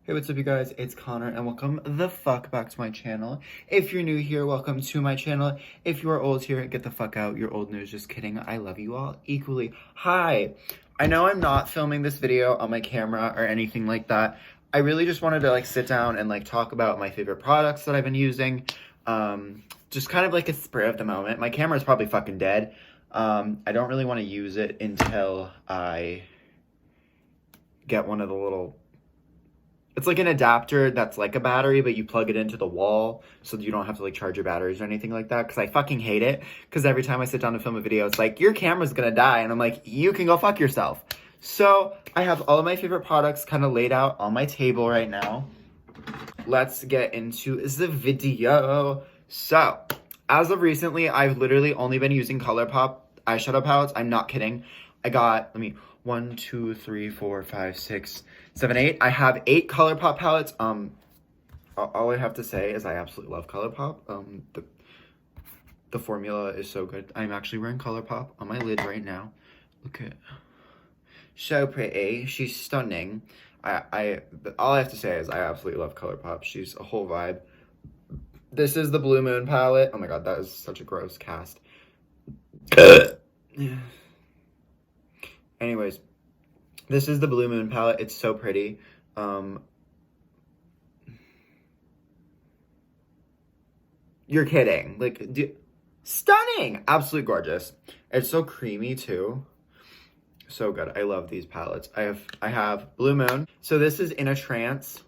Hey, what's up you guys? It's Connor and welcome the fuck back to my channel. If you're new here, welcome to my channel. If you are old here, get the fuck out. You're old news. Just kidding. I love you all equally. Hi. I know I'm not filming this video on my camera or anything like that. I really just wanted to sit down and talk about my favorite products that I've been using. Just kind of like a spur of the moment. My camera is probably fucking dead. I don't really want to use it until I get one of the little... It's like an adapter that's like a battery, but you plug it into the wall so that you don't have to charge your batteries or anything like that. Because I fucking hate it. Because every time I sit down to film a video, it's like, your camera's gonna die. And I'm like, you can go fuck yourself. So I have all of my favorite products kind of laid out on my table right now. Let's get into the video. So, as of recently, I've literally only been using Colourpop eyeshadow palettes. I'm not kidding. I got, 1, 2, 3, 4, 5, 6, 7, 8. I have 8 Colourpop palettes. All I have to say is I absolutely love Colourpop. The formula is so good. I'm actually wearing Colourpop on my lid right now. Look at, so pretty. She's stunning. All I have to say is I absolutely love Colourpop. She's a whole vibe. This is the Blue Moon palette. Oh my god, that is such a gross cast. Anyways, this is the Blue Moon palette. It's so pretty. You're kidding. Stunning! Absolutely gorgeous. It's so creamy too. So good. I love these palettes. I have Blue Moon. So this is In a Trance.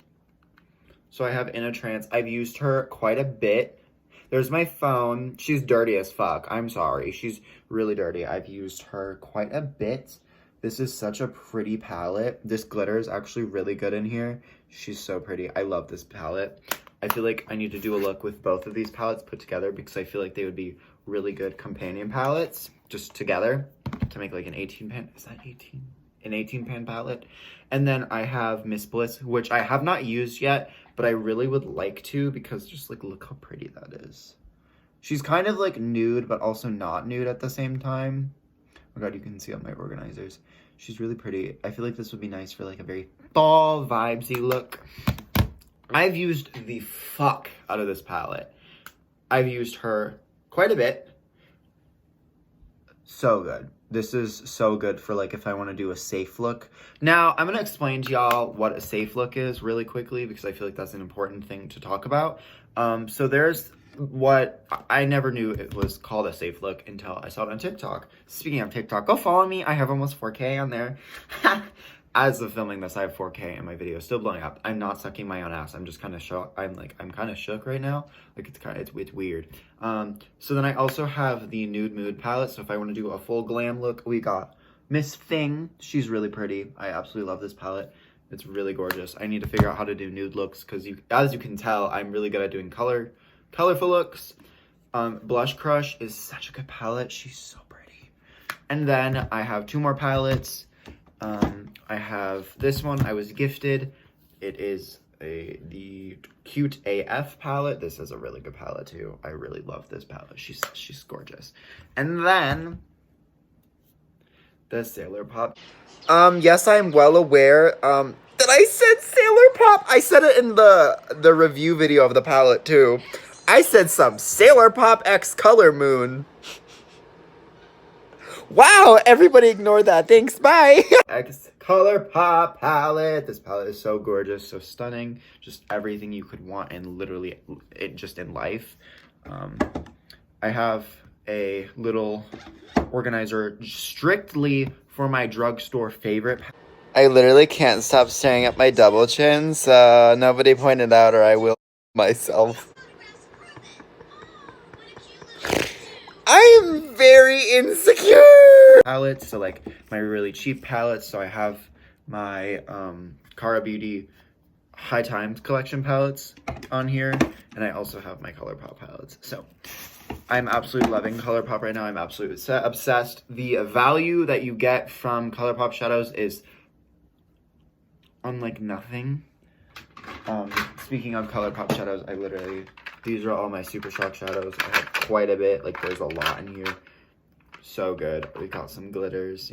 So I have In a Trance. I've used her quite a bit. There's my phone. She's dirty as fuck. I'm sorry. She's really dirty. I've used her quite a bit. This is such a pretty palette. This glitter is actually really good in here. She's so pretty. I love this palette. I feel like I need to do a look with both of these palettes put together because I feel like they would be really good companion palettes just together to make an 18 pan. Is that 18? An 18 pan palette. And then I have Miss Bliss, which I have not used yet, but I really would like to because just look how pretty that is. She's kind of nude, but also not nude at the same time. Oh my god, you can see on my organizers. She's really pretty. I feel like this would be nice for a very fall vibesy look. I've used the fuck out of this palette. I've used her quite a bit. So good. This is so good for if I want to do a safe look. Now, I'm going to explain to y'all what a safe look is really quickly because I feel like that's an important thing to talk about. So there's what I never knew it was called a safe look until I saw it on TikTok. Speaking of TikTok, go follow me. I have almost 4K on there. As of filming this, I have 4K and my video is still blowing up. I'm not sucking my own ass. I'm just kind of shocked. I'm kind of shook right now. It's weird. So then I also have the Nude Mood palette. So if I want to do a full glam look, we got Miss Thing. She's really pretty. I absolutely love this palette. It's really gorgeous. I need to figure out how to do nude looks because as you can tell, I'm really good at doing colorful looks. Blush Crush is such a good palette. She's so pretty. And then I have 2 more palettes. I have this one I was gifted. It is the Cute AF palette. This is a really good palette too. I really love this palette. She's gorgeous. And then the Colourpop. Yes, I'm well aware that I said Colourpop. I said it in the review video of the palette too. I said some Colourpop X Color Moon. Wow, everybody ignored that. Thanks, bye. X Colourpop palette. This palette is so gorgeous, so stunning. Just everything you could want and literally just in life. I have a little organizer strictly for my drugstore favorite. I literally can't stop staring at my double chins. Nobody pointed out or I will myself. I am very insecure. Palettes, so my really cheap palettes. So I have my Cara Beauty High Times collection palettes on here, and I also have my Colourpop palettes. So I'm absolutely loving Colourpop right now. I'm absolutely obsessed. The value that you get from Colourpop shadows is unlike nothing. Speaking of Colourpop shadows, these are all my Super Shock shadows. I have quite a bit. There's a lot in here. So good. We got some glitters,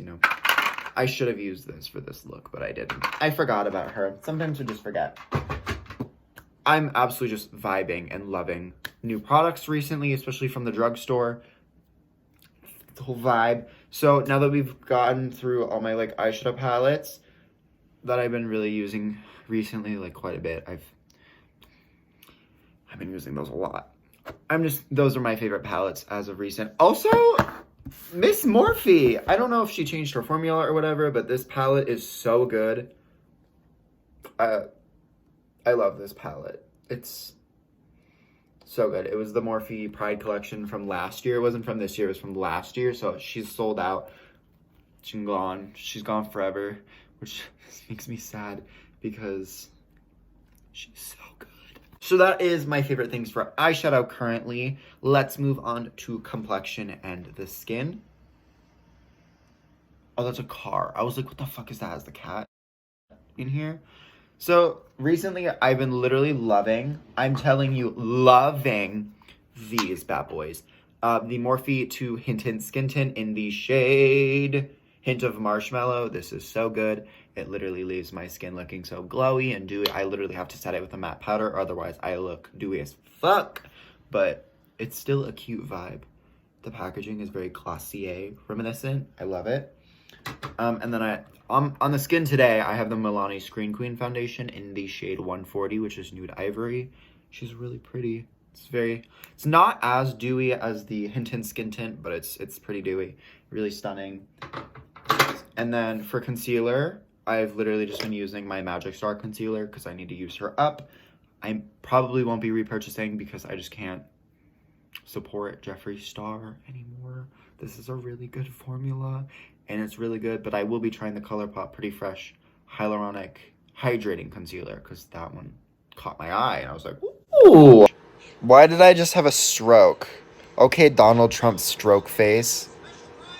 I should have used this for this look, but I didn't. I forgot about her. Sometimes we just forget. I'm absolutely just vibing and loving new products recently, especially from the drugstore. The whole vibe. So now that we've gotten through all my like eyeshadow palettes that I've been really using recently, like quite a bit, I've been using those a lot. Those are my favorite palettes as of recent. Also, Miss Morphe. I don't know if she changed her formula or whatever, but this palette is so good. I love this palette. It's so good. It was the Morphe Pride collection from last year. It wasn't from this year, it was from last year. So she's sold out. She's gone. She's gone forever, which makes me sad because she's so good. So that is my favorite things for eyeshadow currently. Let's move on to complexion and the skin. Oh, that's a car. I was like, what the fuck is that? Is the cat in here? So recently I've been literally loving, I'm telling you, loving these bad boys. The Morphe 2 Hint Hint Skin Tint in the shade Hint of Marshmallow. This is so good. It literally leaves my skin looking so glowy and dewy. I literally have to set it with a matte powder, otherwise I look dewy as fuck. But it's still a cute vibe. The packaging is very Glossier reminiscent. I love it. And then on the skin today, I have the Milani Screen Queen foundation in the shade 140, which is Nude Ivory. She's really pretty. It's not as dewy as the Hint Hint Skin Tint, but it's pretty dewy. Really stunning. And then for concealer, I've literally just been using my Magic Star concealer because I need to use her up. I probably won't be repurchasing because I just can't support Jeffree Star anymore. This is a really good formula and it's really good, but I will be trying the Colourpop Pretty Fresh Hyaluronic Hydrating Concealer because that one caught my eye and I was like, ooh. Why did I just have a stroke? Okay, Donald Trump stroke face.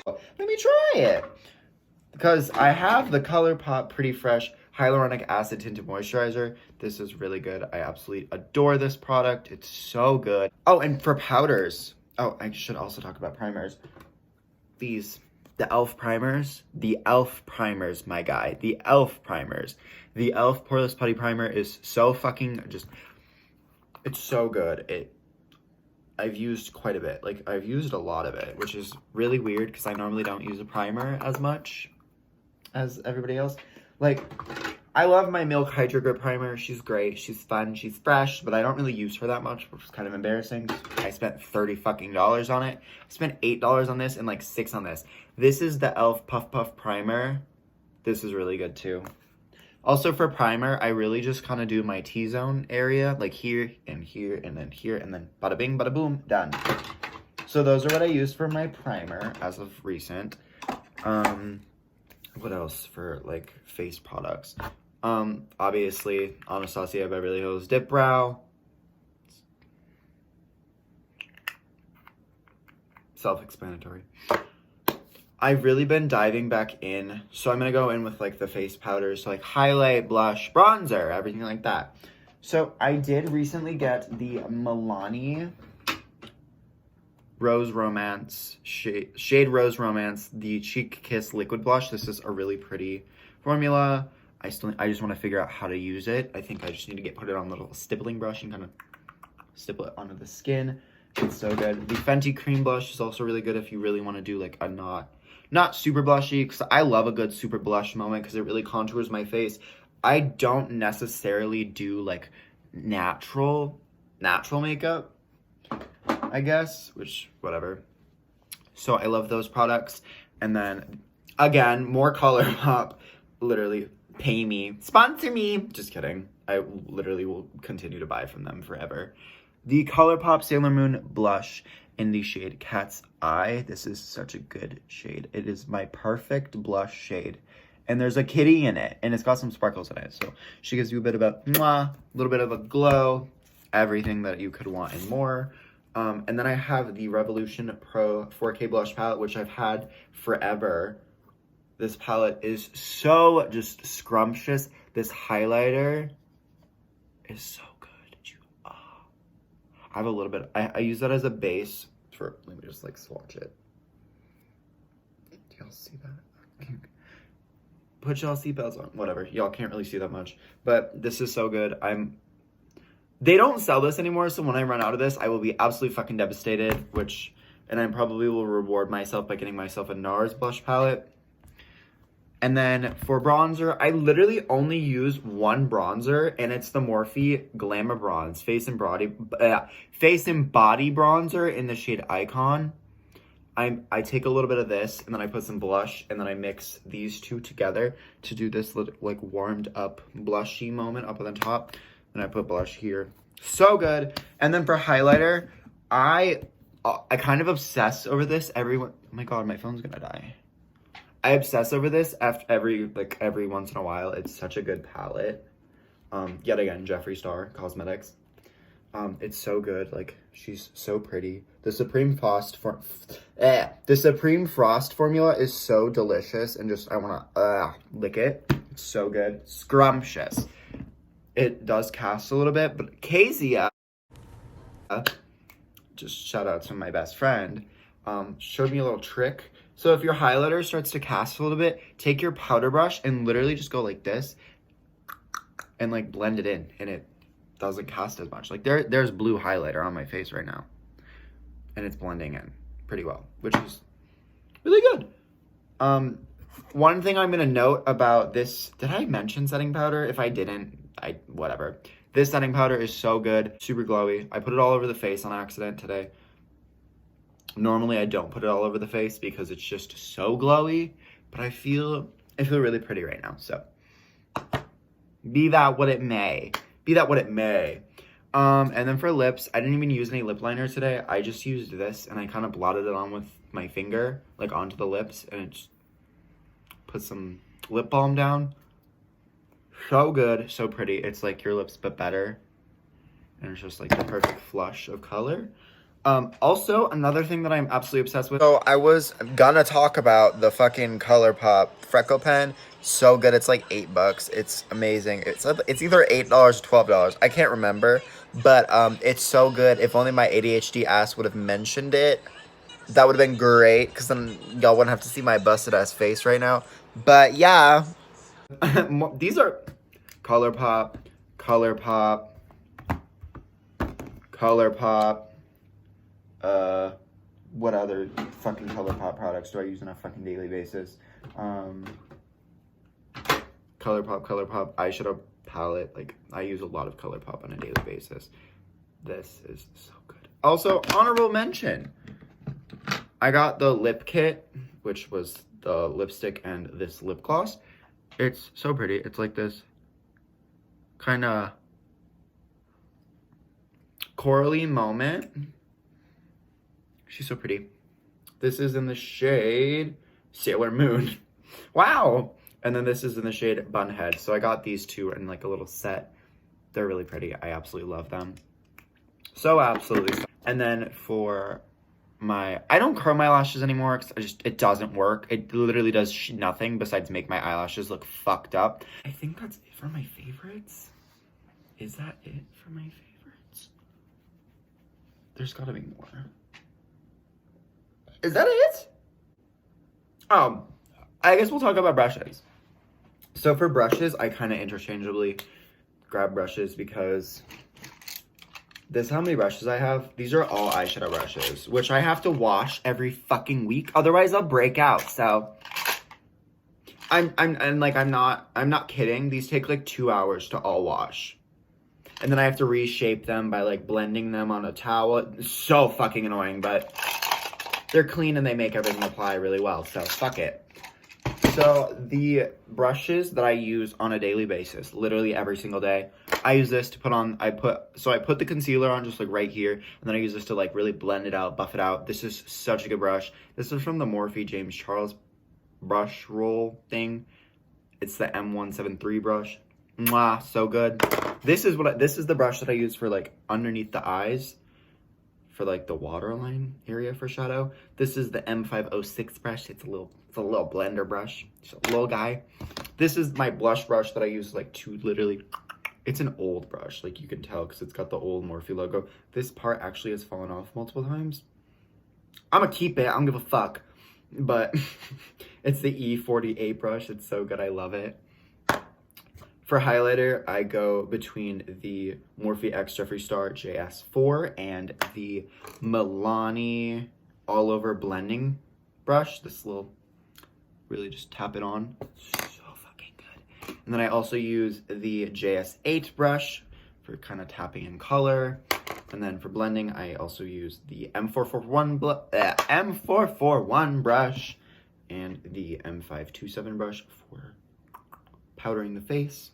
Let me try it. Because I have the Colourpop Pretty Fresh Hyaluronic Acid Tinted Moisturizer. This is really good. I absolutely adore this product. It's so good. Oh, and for powders. Oh, I should also talk about primers. These. The e.l.f. primers. The e.l.f. primers, my guy. The e.l.f. primers. The e.l.f. Poreless Putty Primer is so fucking just... It's so good. I've used quite a bit. Like, I've used a lot of it, which is really weird because I normally don't use a primer as much as everybody else. Like, I love my Milk Hydro Grip Primer. She's great. She's fun. She's fresh, but I don't really use her that much, which is kind of embarrassing. I spent $30 fucking on it. I spent $8 on this and like $6 on this. This is the e.l.f. Puff Puff Primer. This is really good too. Also for primer, I really just kind of do my T-zone area, like here and here and then here and then bada bing, bada boom, done. So those are what I use for my primer as of recent. What else for like face products? Obviously Anastasia Beverly Hills Dip Brow. Self-explanatory. I've really been diving back in, so I'm gonna go in with like the face powders, so like highlight, blush, bronzer, everything like that. So I did recently get the Milani Rose Romance, shade Rose Romance, the Cheek Kiss Liquid Blush. This is a really pretty formula. I just want to figure out how to use it. I think I just need to put it on a little stippling brush and kind of stipple it onto the skin. It's so good. The Fenty Cream Blush is also really good if you really want to do like a not super blushy, because I love a good super blush moment because it really contours my face. I don't necessarily do like natural makeup, I guess, which whatever. So I love those products. And then again, more Colourpop. Literally pay me, sponsor me. Just kidding. I literally will continue to buy from them forever. The Colourpop Sailor Moon blush in the shade Cat's Eye. This is such a good shade. It is my perfect blush shade. And there's a kitty in it, and it's got some sparkles in it. So she gives you a bit of a little bit of a glow, everything that you could want and more. And then I have the Revolution Pro 4K blush palette, which I've had forever. This palette is so just scrumptious. This highlighter is so good. I have a little bit, I use that as a base for, let me just like swatch it. Do y'all see that? put y'all seatbelts on. Whatever. Y'all can't really see that much. But this is so good. They don't sell this anymore, so when I run out of this, I will be absolutely fucking devastated, and I probably will reward myself by getting myself a NARS blush palette. And then for bronzer, I literally only use one bronzer, and it's the Morphe Glamour Bronze Face and Body Bronzer in the shade Icon. I take a little bit of this, and then I put some blush, and then I mix these two together to do this little, like, warmed up blushy moment up on the top. And I put blush here. So good. And then for highlighter, I kind of obsess over this. Oh my god, my phone's gonna die. I obsess over this after every once in a while. It's such a good palette. Yet again, Jeffree Star Cosmetics. It's so good. Like, she's so pretty. The Supreme Frost formula is so delicious, and just I wanna lick it. It's so good. Scrumptious. It does cast a little bit, but Kezia, just shout out to my best friend, showed me a little trick. So if your highlighter starts to cast a little bit, take your powder brush and literally just go like this and like blend it in, and it doesn't cast as much. Like there's blue highlighter on my face right now, and it's blending in pretty well, which is really good. One thing I'm gonna note about this, did I mention setting powder? If I didn't, whatever. This setting powder is so good, super glowy. I put it all over the face on accident today. Normally I don't put it all over the face because it's just so glowy, but I feel really pretty right now. So be that what it may. Be that what it may. And then for lips, I didn't even use any lip liner today. I just used this, and I kind of blotted it on with my finger, like onto the lips, and it just put some lip balm down. So good, so pretty. It's like your lips, but better. And it's just like the perfect flush of color. Also, another thing that I'm absolutely obsessed with. So I was gonna talk about the fucking Colourpop Freckle Pen. So good. It's like $8. It's amazing. It's either $8 or $12. I can't remember. But it's so good. If only my ADHD ass would have mentioned it, that would have been great. Because then y'all wouldn't have to see my busted ass face right now. But yeah. These are Colourpop. What other fucking Colourpop products do I use on a fucking daily basis? Colourpop eyeshadow palette. Like, I use a lot of Colourpop on a daily basis. This is so good. Also, honorable mention. I got the lip kit, which was the lipstick and this lip gloss. It's so pretty. It's like this kind of corally moment. She's so pretty. This is in the shade Sailor Moon. Wow. And then this is in the shade Bunhead. So I got these two in like a little set. They're really pretty. I absolutely love them. So absolutely. And then for I don't curl my lashes anymore because it doesn't work. It literally does nothing besides make my eyelashes look fucked up. I think that's it for my favorites. Is that it for my favorites? There's gotta be more. Is that it? I guess we'll talk about brushes. So for brushes, I kind of interchangeably grab brushes because this is how many brushes I have. These are all eyeshadow brushes, which I have to wash every fucking week. Otherwise, I'll break out. So I'm not kidding. These take like 2 hours to all wash. And then I have to reshape them by like blending them on a towel. It's so fucking annoying, but they're clean and they make everything apply really well. So fuck it. So the brushes that I use on a daily basis, literally every single day, I use this to put on, I put the concealer on just like right here, and then I use this to like really blend it out, buff it out. This is such a good brush. This is from the Morphe James Charles brush roll thing. It's the M173 brush. Mwah, so good. This is the brush that I use for like underneath the eyes, for like the waterline area for shadow. This is the M506 brush. It's a little blender brush. It's a little guy. This is my blush brush that I use like to literally, it's an old brush, like you can tell because it's got the old Morphe logo. This part actually has fallen off multiple times. I'm gonna keep it. I don't give a fuck. but it's the E48 brush. It's so good. I love it. For highlighter, I go between the Morphe X Jeffree Star JS4 and the Milani All Over Blending brush. This little, really just tap it on. So fucking good. And then I also use the JS8 brush for kind of tapping in color. And then for blending, I also use the M441 brush and the M527 brush for powdering the face.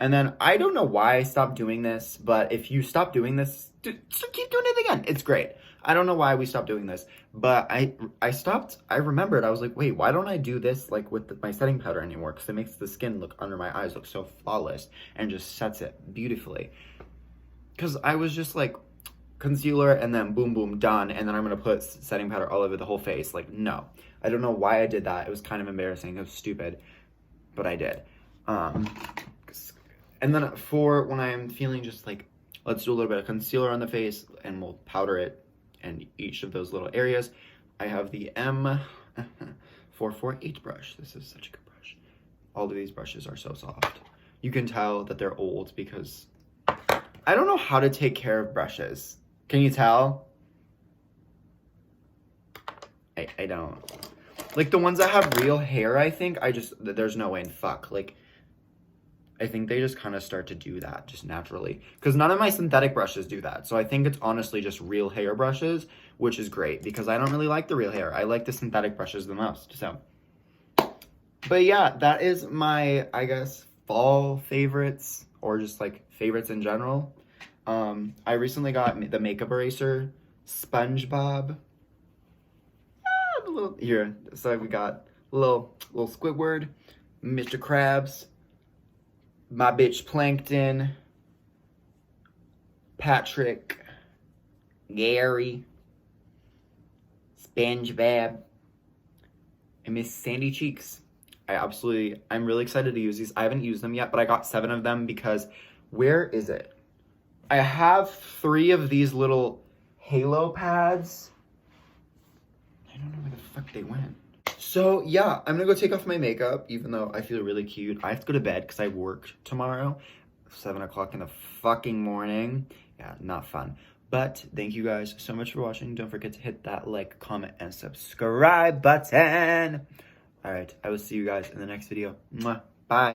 And then I don't know why I stopped doing this, but if you stop doing this, keep doing it again. It's great. I don't know why we stopped doing this, but I stopped. I remembered. I was like, wait, why don't I do this like with my setting powder anymore? Because it makes the skin look under my eyes look so flawless and just sets it beautifully. Because I was just like, concealer and then boom, boom, done. And then I'm going to put setting powder all over the whole face. Like, no. I don't know why I did that. It was kind of embarrassing. It was stupid, but I did. And then for when I'm feeling just like, let's do a little bit of concealer on the face and we'll powder it in each of those little areas. I have the M448 brush. This is such a good brush. All of these brushes are so soft. You can tell that they're old because I don't know how to take care of brushes. Can you tell? I don't. Like the ones that have real hair, I think, there's no way in fuck. Like, I think they just kind of start to do that just naturally. Because none of my synthetic brushes do that. So I think it's honestly just real hair brushes, which is great. Because I don't really like the real hair. I like the synthetic brushes the most. So, but yeah, that is my, I guess, fall favorites. Or just like favorites in general. I recently got the makeup eraser SpongeBob. Here, so we got little Squidward, Mr. Krabs, my bitch Plankton, Patrick, Gary, SpongeBob, and Miss Sandy Cheeks. I'm really excited to use these. I haven't used them yet, but I got 7 of them because, where is it? I have 3 of these little halo pads. I don't know where the fuck they went. So yeah, I'm gonna go take off my makeup, even though I feel really cute. I have to go to bed because I work tomorrow, 7 o'clock in the fucking morning. Yeah, not fun. But thank you guys so much for watching. Don't forget to hit that like, comment, and subscribe button. All right, I will see you guys in the next video. Mwah. Bye.